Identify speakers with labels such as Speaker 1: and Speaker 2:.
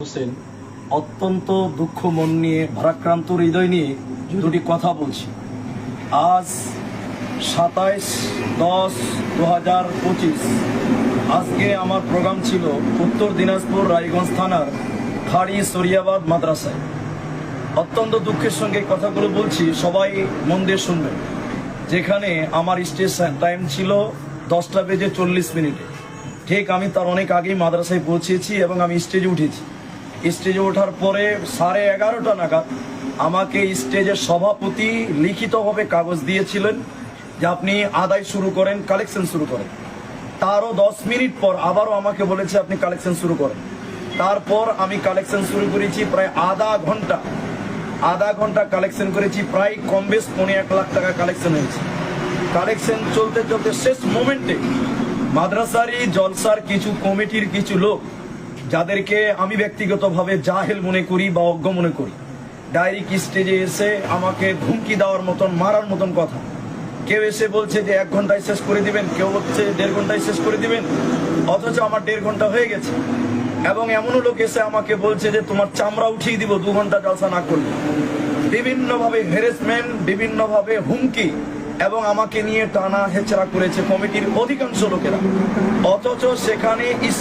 Speaker 1: হোসেন অত্যন্ত দুঃখ মন নিয়ে ভারাক্রান্ত হৃদয় নিয়ে দুটি কথা বলছি। আজ 27/10/2025 আজকে আমার প্রোগ্রাম ছিল উত্তর দিনাজপুর রায়গঞ্জ থানার খাড়ি সরিয়াবাদ মাদ্রাসায়। অত্যন্ত দুঃখের সঙ্গে কথাগুলো বলছি, সবাই মন দিয়ে শুনবেন। যেখানে আমার স্টেজ টাইম ছিল 10:40 ঠিক আমি তার অনেক আগেই মাদ্রাসায় পৌঁছেছি এবং আমি স্টেজে উঠেছি। স্টেজে ওঠার পরে 11:30 নাগাদ আমাকে স্টেজের সভাপতি লিখিতভাবে কাগজ দিয়েছিলেন যে আপনি আদায় শুরু করেন, কালেকশন শুরু করেন। তারও 10 মিনিট পর আবারও আমাকে বলেছে আপনি কালেকশন শুরু করেন। তারপর আমি কালেকশন শুরু করেছি, প্রায় আধা ঘন্টা কালেকশন করেছি। প্রায় কম বেশ 1.5 লাখ টাকা কালেকশন হয়েছে। কালেকশন চলতে চলতে শেষ মোমেন্টে মাদ্রাসারই জলসার কিছু কমিটির কিছু লোক, যাদেরকে আমি ব্যক্তিগতভাবে জাহেল মনে করি বা অজ্ঞ মনে করি, ডাইরেক্ট স্টেজে এসে আমাকে ধুমকি দেওয়ার মতন, মারার মতন কথা। কেউ এসে বলছে যে 1 ঘন্টায় শেষ করে দিবেন, কেউ হচ্ছে 1.5 ঘন্টায় শেষ করে দিবেন, অথচ আমার 1.5 ঘন্টা হয়ে গেছে। এবং এমনও লোক এসে আমাকে বলছে যে তোমার চামড়া উঠিয়ে দিব 2 ঘন্টা জলসা না করলে। বিভিন্নভাবে হ্যারাসমেন্ট, বিভিন্নভাবে হুমকি এবং আমাকে নিয়ে টানা হেচড়া করেছে কমিটির অধিকাংশ লোকেরা। অথচ সেখানে